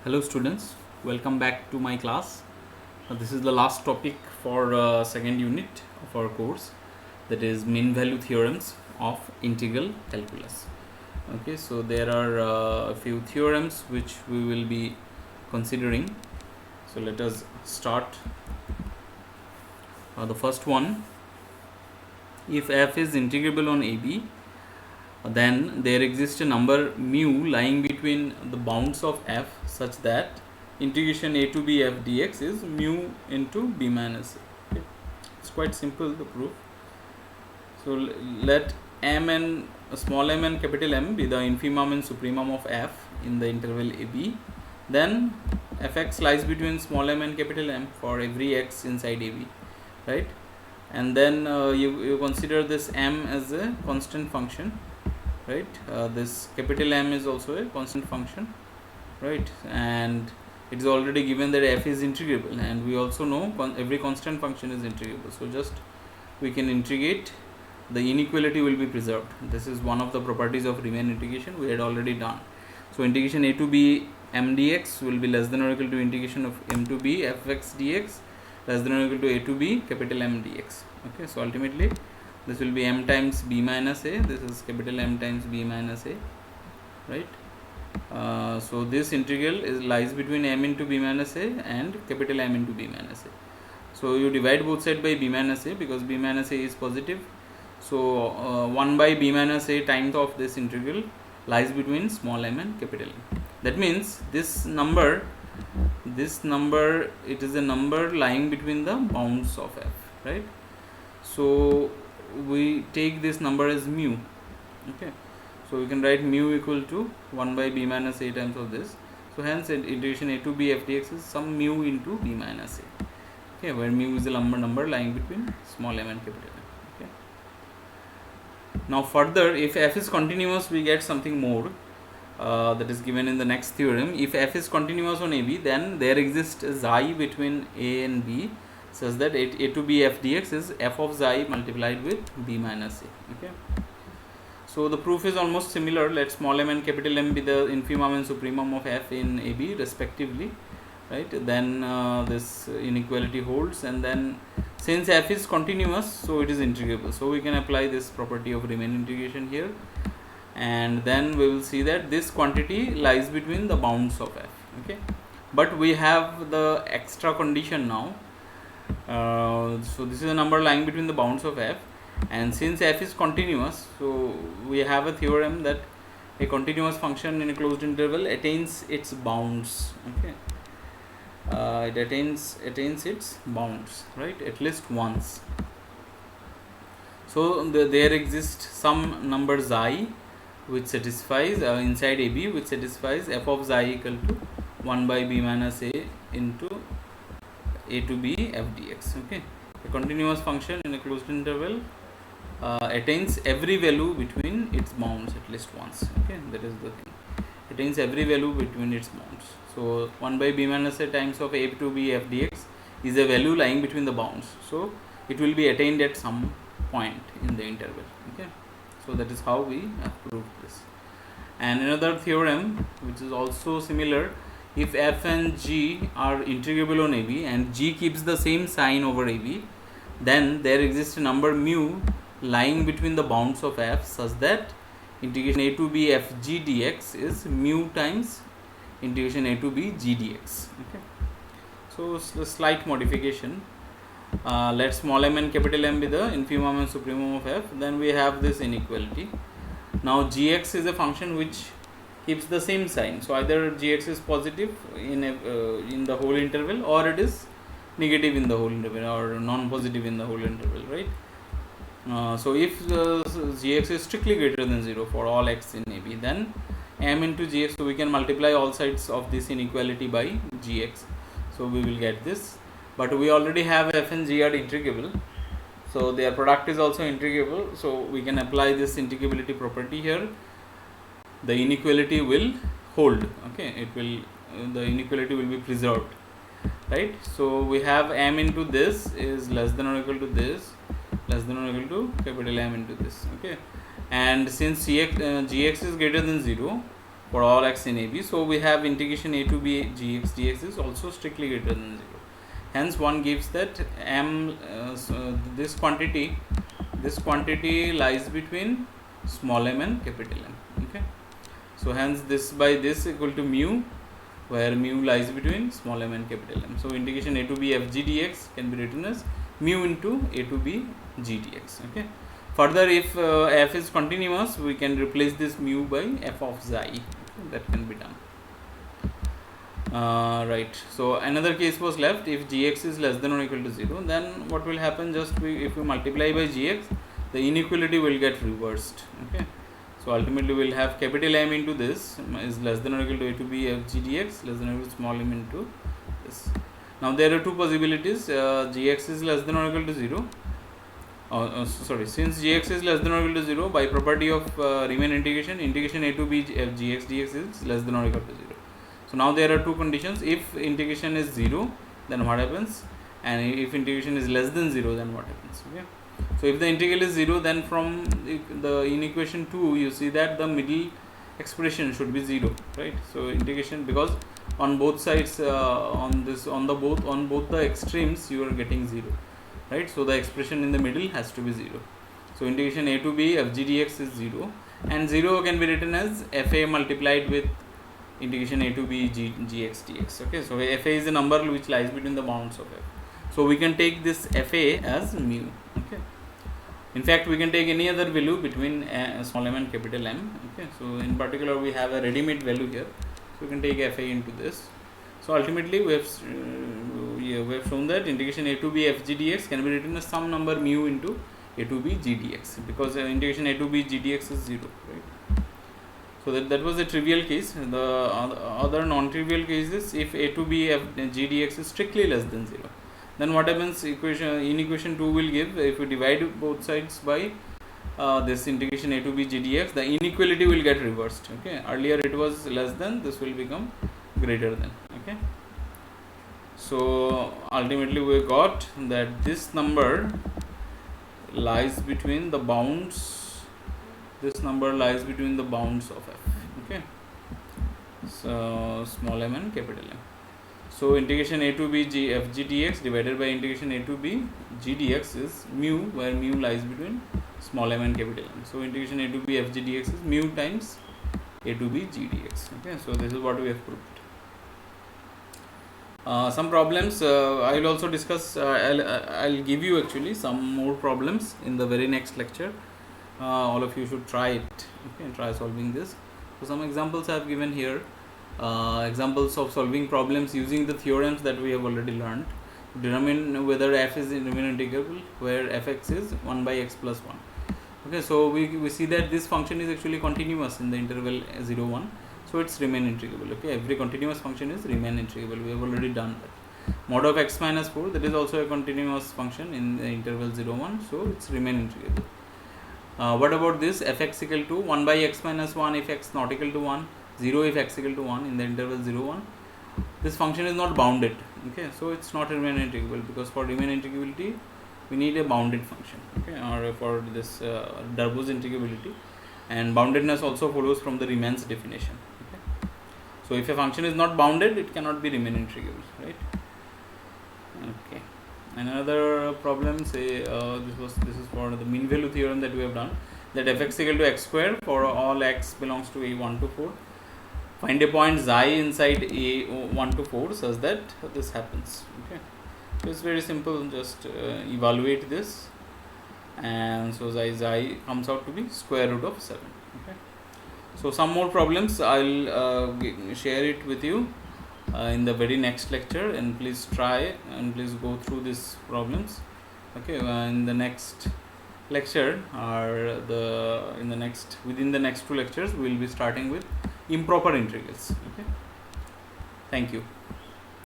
Hello students, welcome back to my class. This is the last topic for second unit of our course, that is mean value theorems of integral calculus. Okay, so there are a few theorems which we will be considering. So let us start. The first one, if f is integrable on AB, then there exists a number mu lying between the bounds of f such that integration a to b f dx is mu into b minus a. Okay. It's quite simple, the proof. So let m and small m and capital M be the infimum and supremum of f in the interval AB. Then fx lies between small m and capital M for every x inside AB, right? And then you consider this m as a constant function, right? This capital M is also a constant function, right? And it is already given that f is integrable, and we also know every constant function is integrable. So just we can integrate, the inequality will be preserved. This is one of the properties of Riemann integration we had already done. So integration a to b m dx will be less than or equal to integration of m to b fx dx less than or equal to a to b capital M dx. Okay, so ultimately this will be m times b minus a, this is capital M times b minus a, right? So this integral lies between m into b minus a and capital M into b minus a. So you divide both sides by b minus a because b minus a is positive. So 1 by b minus a times of this integral lies between small m and capital M. That means this number, it is a number lying between the bounds of f, right? So we take this number as mu. Okay, so we can write mu equal to 1 by b minus a times of this. So hence integration a to b f dx is some mu into b minus a. Okay, where mu is the number lying between small m and capital M. Okay. Now further, if f is continuous, we get something more. That is given in the next theorem. If f is continuous on AB, then there exists a xi between a and b such that a to b f dx is f of xi multiplied with b minus a. Okay. So the proof is almost similar. Let small m and capital M be the infimum and supremum of f in AB respectively, right? Then this inequality holds, and then since f is continuous, so it is integrable. So we can apply this property of Riemann integration here, and then we will see that this quantity lies between the bounds of f. Okay, but we have the extra condition now. So this is a number lying between the bounds of f, and since f is continuous, so we have a theorem that a continuous function in a closed interval attains its bounds. Okay, it attains its bounds, right, at least once. So there exists some number xi which satisfies inside AB, which satisfies f of xi equal to 1 by b minus a into a to b f dx. Okay, a continuous function in a closed interval attains every value between its bounds at least once. Okay, that is the thing, attains every value between its bounds. So 1 by b minus a times of a to b f dx is a value lying between the bounds, so it will be attained at some point in the interval. Okay, so that is how we have proved this. And another theorem which is also similar, if f and g are integrable on AB and g keeps the same sign over AB, then there exists a number mu lying between the bounds of f such that integration a to b f g dx is mu times integration a to b g dx. Okay, so a slight modification. Let small m and capital M be the infimum and supremum of f, then we have this inequality. Now gx is a function which keeps the same sign, so either gx is positive in the whole interval, or it is negative in the whole interval, or non-positive in the whole interval, right? So if gx is strictly greater than 0 for all x in AB, then m into gx, so we can multiply all sides of this inequality by gx, so we will get this. But we already have f and g are integrable, so their product is also integrable, so we can apply this integrability property here. The inequality will hold. Okay, it will the inequality will be preserved, right? So we have m into this is less than or equal to this, less than or equal to capital M into this. Okay, and since gx is greater than 0, for all x in AB. So we have integration a to b gx dx is also strictly greater than 0. Hence one gives that m this quantity lies between small m and capital M. Okay. So hence this by this equal to mu, where mu lies between small m and capital M. So integration a to b f g dx can be written as mu into a to b g dx. Okay. Further, if f is continuous, we can replace this mu by f of xi. Okay, that can be done. Right. So another case was left. If gx is less than or equal to 0, then what will happen? Just if we multiply by gx, the inequality will get reversed. Okay. So ultimately we will have capital M into this is less than or equal to a to b f g dx less than or equal to small m into this. Now there are two possibilities. Gx is less than or equal to 0. Since gx is less than or equal to 0, by property of Riemann integration, integration a to b f gx dx is less than or equal to 0. So now there are two conditions. If integration is 0, then what happens? And if integration is less than 0, then what happens? Okay. So if the integral is 0, then from in equation 2 you see that the middle expression should be 0, right? So integration, because on both sides on both the extremes you are getting 0, right? So the expression in the middle has to be 0. So integration a to b f g dx is 0, and 0 can be written as fa multiplied with integration a to b gx dx. Okay, so fa is a number which lies between the bounds of f. So we can take this fa as mu. Okay, in fact we can take any other value between small m and capital M. Okay, so in particular we have a ready-made value here, so we can take fa into this. So ultimately we have shown that integration a to b f g dx can be written as some number mu into a to b g dx, because integration a to b g dx is 0, right? So that was a trivial case. The other non-trivial case is if a to b f g dx is strictly less than 0, then what happens? In equation 2 will give, if we divide both sides by this integration a to b g dx, the inequality will get reversed. Okay, earlier it was less than, this will become greater than. Okay, so ultimately we got that this number lies between the bounds. This number lies between the bounds of f. Okay, so small m and capital M. So integration a to b g f g dx divided by integration a to b g dx is mu, where mu lies between small m and capital M. So integration a to b f g dx is mu times a to b g dx. Okay, so this is what we have proved. Some problems I will also discuss. I'll give you actually some more problems in the very next lecture. All of you should try it. Okay, try solving this. So some examples I have given here. Examples of solving problems using the theorems that we have already learned to determine whether f is Riemann integrable, where fx is 1 by x plus 1. Okay, so we see that this function is actually continuous in the interval 0 1, so it's Riemann integrable. Okay, every continuous function is Riemann integrable. We have already done that. Mod of x minus 4, that is also a continuous function in the interval 0 1, so it's Riemann integrable. What about this fx equal to 1 by x minus 1 if x not equal to 1, 0 if x equal to 1 in the interval 0 1. This function is not bounded. Okay, so it's not Riemann integrable, because for Riemann integrability we need a bounded function. Okay, or for this Darboux integrability, and boundedness also follows from the Riemann's definition. Okay, so if a function is not bounded, it cannot be Riemann integrable, right? Okay. Another problem, say this is for the mean value theorem that we have done, that fx equal to x square for all x belongs to a1 to 4. Find a point xi inside a1 to 4 such that this happens. Okay, so it's very simple. Just evaluate this, and so xi comes out to be square root of 7. Okay, so some more problems I'll share it with you in the very next lecture, and please try and please go through these problems. Okay, in the next lecture or within the next 2 lectures we will be starting with improper integrals. Okay, thank you.